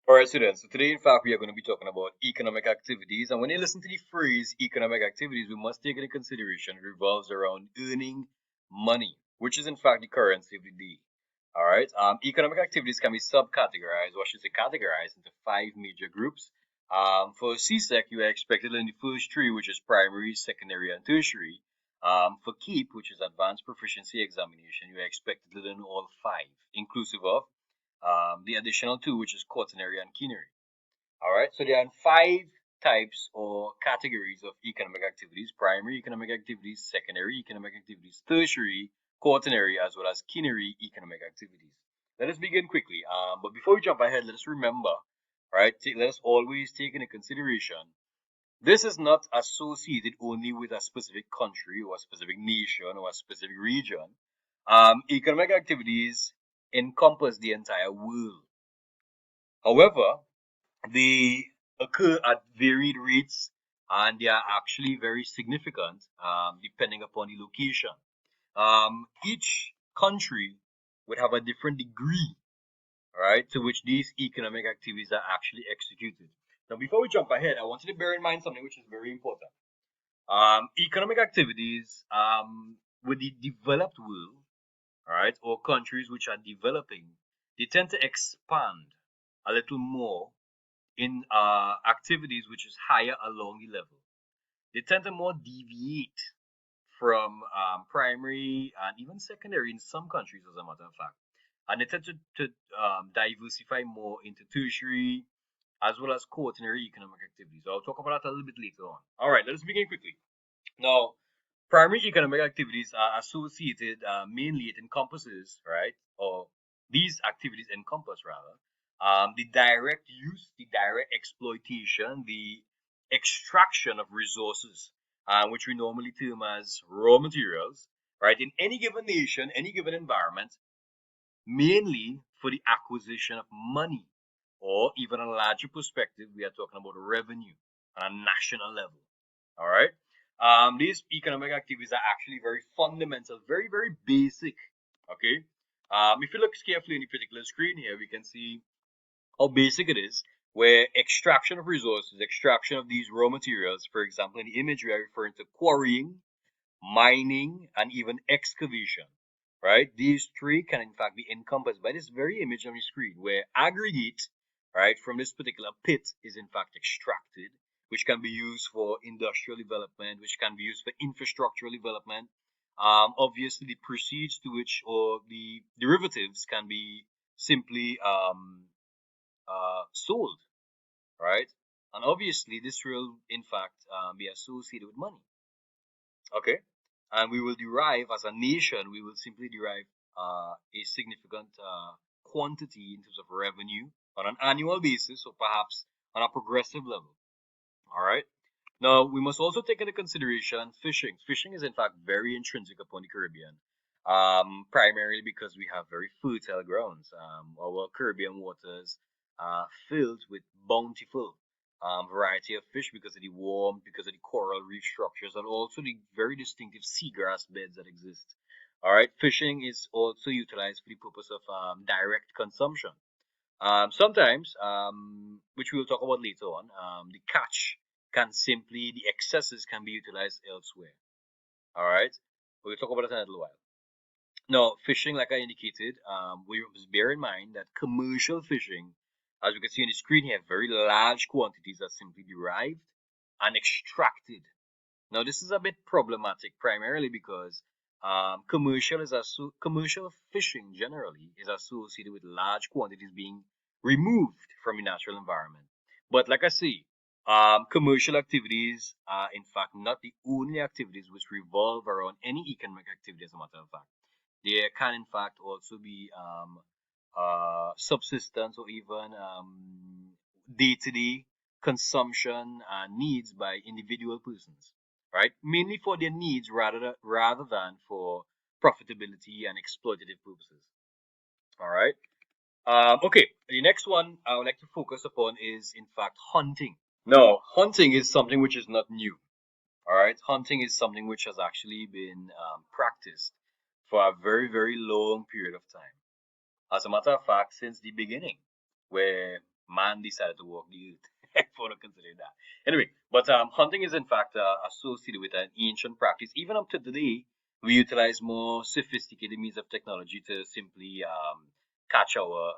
Alright, students. So today, in fact, we are going to be talking about economic activities. And when you listen to the phrase economic activities, we must take into consideration it revolves around earning money, which is in fact the currency of the day. Alright. Economic activities can be subcategorized, or I should say categorized into five major groups. For CSEC, you are expected in the first three, which is primary, secondary, and tertiary. For KEEP, which is advanced proficiency examination, you are expected to learn all five, inclusive of the additional two, which is quaternary and quinary. All right, so there are five types or categories of economic activities: primary economic activities, secondary economic activities, tertiary, quaternary, as well as quinary economic activities. Let us begin quickly. But before we jump ahead, let us remember, right? Let us always take into consideration this is not associated only with a specific country or a specific nation or a specific region. Economic activities encompass the entire world. However, they occur at varied rates and they are actually very significant depending upon the location. Each country would have a different degree, right, to which these economic activities are actually executed. Now, before we jump ahead, I want you to bear in mind something which is very important. Economic activities with the developed world, all right, or countries which are developing, they tend to expand a little more in activities which is higher along the level. They tend to more deviate from primary and even secondary in some countries, as a matter of fact. And they tend to diversify more into tertiary as well as quaternary economic activities. So I'll talk about that a little bit later on. All right, let's begin quickly. Now, primary economic activities are associated mainly, it encompasses, right, or these activities encompass rather, the direct use, the direct exploitation, the extraction of resources, which we normally term as raw materials, right, in any given nation, any given environment, mainly for the acquisition of money, or even on a larger perspective, we are talking about revenue on a national level. All right. These economic activities are actually very fundamental, very, very basic. Okay. If you look carefully in the particular screen here, we can see how basic it is, where extraction of resources, extraction of these raw materials, for example, in the image we are referring to quarrying, mining, and even excavation, right? These three can in fact be encompassed by this very image on the screen, where aggregate, right, from this particular pit is in fact extracted, which can be used for industrial development, which can be used for infrastructural development. Obviously, the proceeds to which or the derivatives can be simply sold, right? And obviously, this will in fact be associated with money. Okay, and we will derive as a nation, we will simply derive a significant quantity in terms of revenue on an annual basis, or perhaps on a progressive level. All right. Now we must also take into consideration fishing. Fishing is in fact very intrinsic upon the Caribbean, primarily because we have very fertile grounds. Our Caribbean waters are filled with bountiful variety of fish because of the warmth, because of the coral reef structures, and also the very distinctive seagrass beds that exist. All right, fishing is also utilized for the purpose of direct consumption. Sometimes, which we'll talk about later on, the catch can simply, the excesses can be utilized elsewhere. All right, we'll talk about that in a little while. Now, fishing, like I indicated, we must bear in mind that commercial fishing, as you can see on the screen here, very large quantities are simply derived and extracted. Now, this is a bit problematic, primarily because commercial fishing generally is associated with large quantities being removed from the natural environment. But like I say, commercial activities are in fact not the only activities which revolve around any economic activity. As a matter of fact, there can in fact also be subsistence or even day-to-day consumption needs by individual persons, right? Mainly for their needs rather than for profitability and exploitative purposes. All right. Okay. The next one I would like to focus upon is in fact hunting. Now, hunting is something which is not new. All right. Hunting is something which has actually been practiced for a very, very long period of time. As a matter of fact, since the beginning, where Man decided to walk the earth. If you want to consider that. Anyway, but hunting is in fact associated with an ancient practice. Even up to today, we utilize more sophisticated means of technology to simply catch our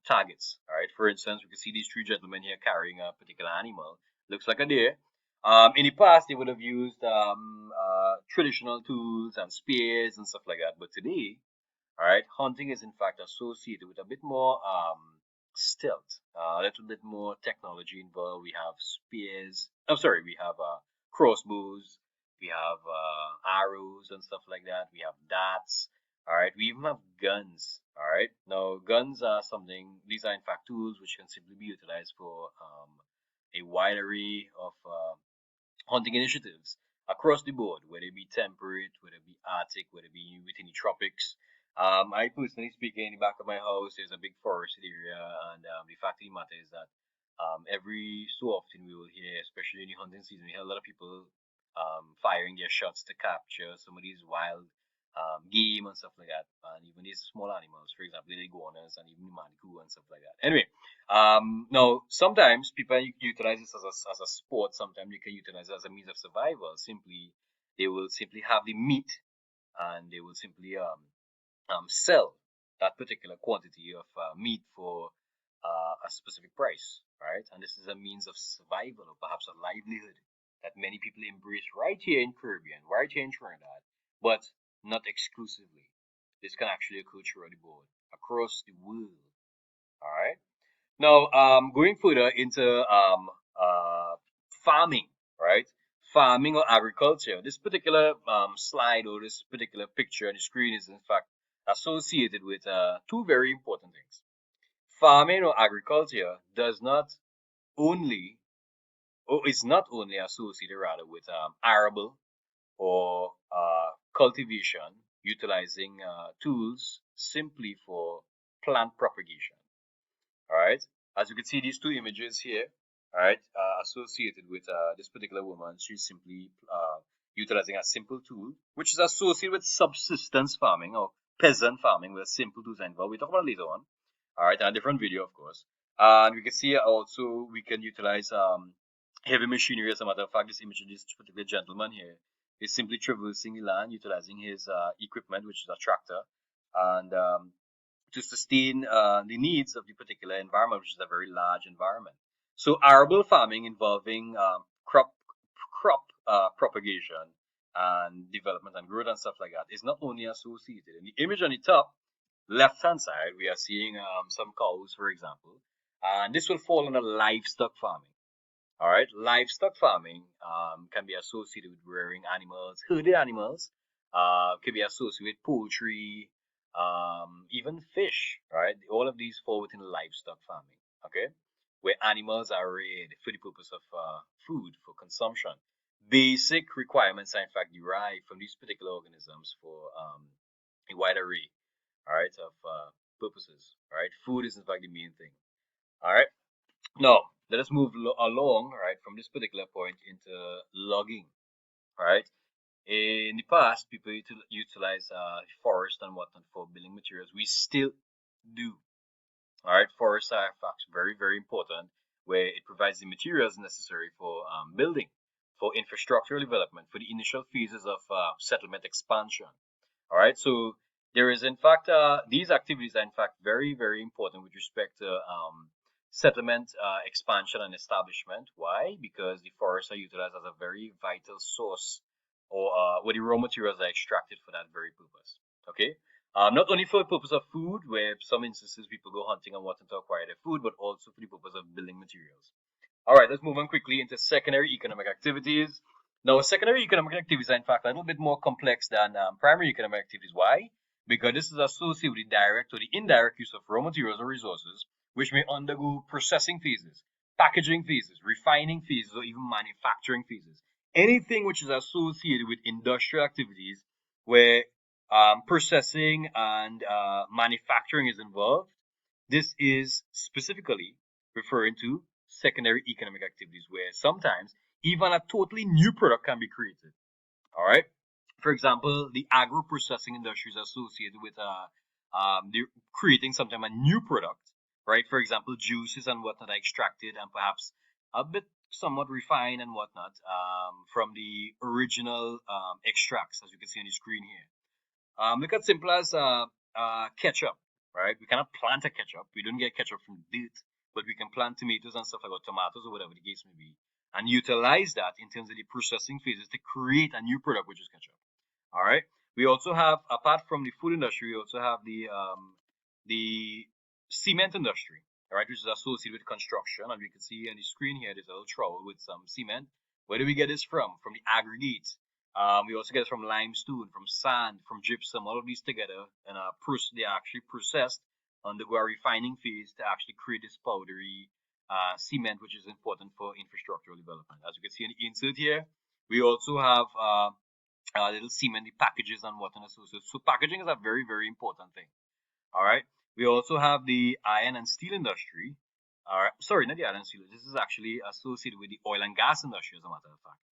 targets. All right. For instance, we can see these three gentlemen here carrying a particular animal. Looks like a deer. In the past, they would have used traditional tools and spears and stuff like that. But today, all right, hunting is in fact associated with a bit more stealth, a little bit more technology involved. We have spears. I'm sorry, we have crossbows. We have arrows and stuff like that. We have darts. All right, we even have guns. All right, now guns are something. These are in fact tools which can simply be utilized for a wide array of hunting initiatives across the board, whether it be temperate, whether it be Arctic, whether it be within the tropics. I personally speaking, in the back of my house, there's a big forested area, and the fact of the matter is that every so often we will hear, especially in the hunting season, we hear a lot of people firing their shots to capture some of these wild game and stuff like that, and even these small animals, for example, the iguanas and even the manikou and stuff like that. Anyway, now sometimes people utilize this as a sport. Sometimes you can utilize it as a means of survival. Simply, they will simply have the meat, and they will simply sell that particular quantity of meat for a specific price, right? And this is a means of survival or perhaps a livelihood that many people embrace right here in Caribbean, right here in Trinidad, but not exclusively. This can actually occur throughout the board, across the world. All right. Now, going further into farming, right? Farming or agriculture. This particular slide or this particular picture on the screen is in fact associated with two very important things. Farming or agriculture does not only, or is not only associated rather with arable or cultivation, utilizing tools simply for plant propagation. All right. As you can see, these two images here, all right, associated with this particular woman. She's simply utilizing a simple tool, which is associated with subsistence farming or peasant farming with simple tools involved. We talk about it later on. All right, in a different video, of course. And we can see also we can utilize heavy machinery. As a matter of fact, this image of this particular gentleman here is simply traversing the land, utilizing his equipment, which is a tractor, and to sustain the needs of the particular environment, which is a very large environment. So arable farming involving crop propagation and development and growth and stuff like that is not only associated. In the image on the top left hand side, we are seeing some cows, for example, and this will fall under livestock farming. All right, livestock farming can be associated with rearing animals, herded animals. Can be associated with poultry, even fish. Right, all of these fall within livestock farming. Okay, where animals are reared for the purpose of food for consumption. Basic requirements are in fact derived from these particular organisms for a wide array, all right, of purposes. All right, food is in fact the main thing. All right. Now, let us move along, right, from this particular point into logging, right? In the past, people utilize forest and whatnot for building materials. We still do, all right? Forests are, in fact, very, very important, where it provides the materials necessary for building, for infrastructural development, for the initial phases of settlement expansion. All right, so there is in fact these activities are in fact very very important with respect to settlement expansion and establishment. Why? Because the forests are utilized as a very vital source, or where the raw materials are extracted for that very purpose. Okay, not only for the purpose of food, where some instances people go hunting and wanting to acquire their food, but also for the purpose of building materials. All right, let's move on quickly into secondary economic activities. Now, secondary economic activities are in fact a little bit more complex than primary economic activities. Why? Because this is associated with the direct or the indirect use of raw materials or resources, which may undergo processing phases, packaging phases, refining phases, or even manufacturing phases. Anything which is associated with industrial activities where processing and manufacturing is involved, this is specifically referring to secondary economic activities where sometimes even a totally new product can be created. All right. For example, the agro processing industry is associated with creating sometimes a new product right? For example, juices and whatnot are extracted and perhaps a bit somewhat refined and whatnot from the original extracts, as you can see on the screen here. Look at simple as ketchup, right? We cannot plant a ketchup. We don't get ketchup from dirt, but we can plant tomatoes and stuff like that, tomatoes or whatever the case may be, and utilize that in terms of the processing phases to create a new product, which is ketchup. All right. We also have, apart from the food industry, we also have the cement industry, all right, which is associated with construction. And we can see on the screen here, there's a little trowel with some cement. Where do we get this from? From the aggregates. We also get it from limestone, from sand, from gypsum. All of these together, and they are actually processed, undergo a refining phase to actually create this powdery cement, which is important for infrastructural development. As you can see in the insert here, we also have little cement packages and whatnot associated. So packaging is a very, very important thing. All right. We also have the iron and steel industry. All right. Sorry, not the iron and steel. This is actually associated with the oil and gas industry, as a matter of fact.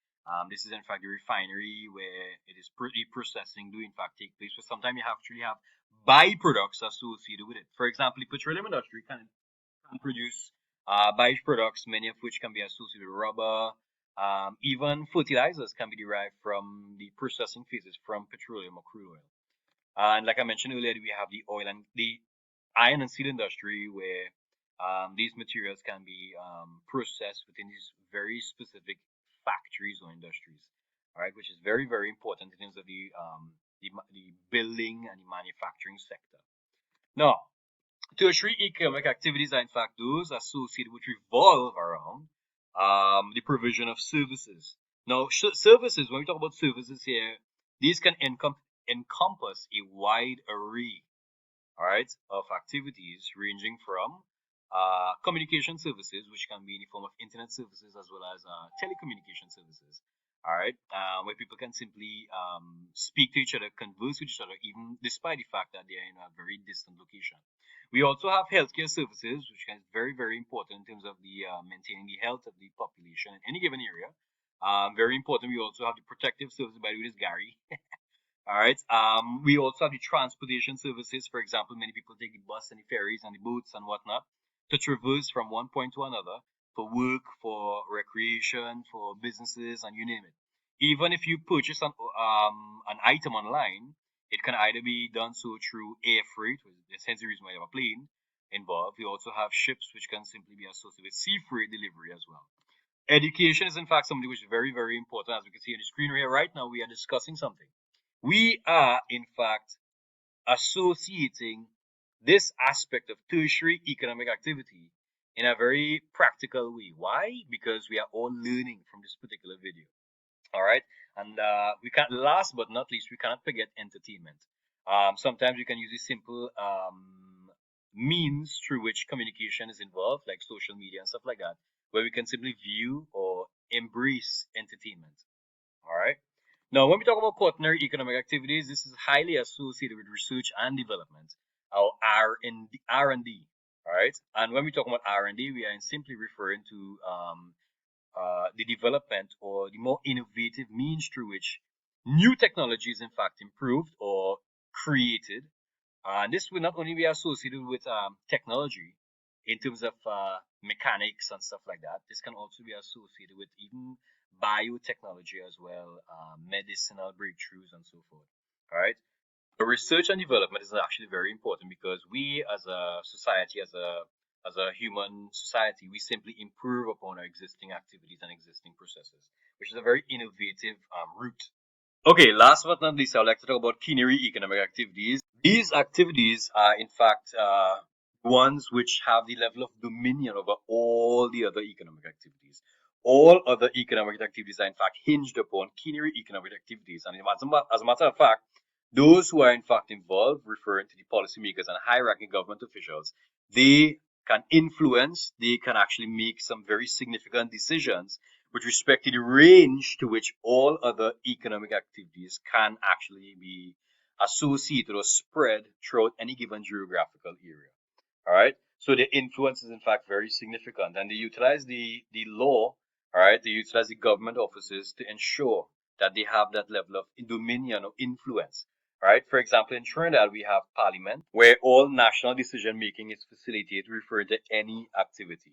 This is in fact the refinery where it is pretty processing do in fact take place. But sometimes you actually have byproducts associated with it. For example, the petroleum industry can produce byproducts, many of which can be associated with rubber. Even fertilizers can be derived from the processing phases from petroleum or crude oil. And like I mentioned earlier, we have the iron and steel industry where these materials can be processed within these very specific factories or industries. All right, which is very, very important in terms of the building and the manufacturing sector. Now, tertiary economic activities are in fact those associated which revolve around the provision of services. Now, services, when we talk about services here, these can encompass a wide array, all right, of activities ranging from communication services, which can be in the form of internet services as well as telecommunication services. All right, where people can simply speak to each other, converse with each other, even despite the fact that they are in a very distant location. We also have healthcare services, which is very, very important in terms of the maintaining the health of the population in any given area. Very important. We also have the protective services, by the way, this Gary. All right. We also have the transportation services. For example, many people take the bus and the ferries and the boats and whatnot to traverse from one point to another for work, for recreation, for businesses, and you name it. Even if you purchase an item online, it can either be done so through air freight, which is hence the reason why you have a plane involved. We also have ships, which can simply be associated with sea freight delivery as well. Education is in fact something which is very, very important. As we can see on the screen here right now, we are discussing something. We are in fact associating this aspect of tertiary economic activity in a very practical way. Why? Because we are all learning from this particular video. All right. And we can't, last but not least, we cannot forget entertainment. Sometimes you can use a simple means through which communication is involved, like social media and stuff like that, where we can simply view or embrace entertainment. All right. Now, when we talk about quaternary economic activities, this is highly associated with research and development, or R&D. All right. And when we talk about R&D, we are simply referring to the development or the more innovative means through which new technology is in fact improved or created. And this will not only be associated with technology in terms of mechanics and stuff like that. This can also be associated with even biotechnology as well, medicinal breakthroughs and so forth. All right. So research and development is actually very important because we as a society, as a human society, we simply improve upon our existing activities and existing processes, which is a very innovative route. Okay, last but not least, I would like to talk about culinary economic activities. These activities are, in fact, ones which have the level of dominion over all the other economic activities. All other economic activities are, in fact, hinged upon culinary economic activities. And as a matter of fact, those who are, in fact, involved, referring to the policymakers and high-ranking government officials, they can influence, they can actually make some very significant decisions with respect to the range to which all other economic activities can actually be associated or spread throughout any given geographical area. All right. So the influence is in fact very significant, and they utilize the law. All right. They utilize the government offices to ensure that they have that level of dominion or influence. Right? For example, in Trinidad, we have parliament, where all national decision making is facilitated, referring to any activity.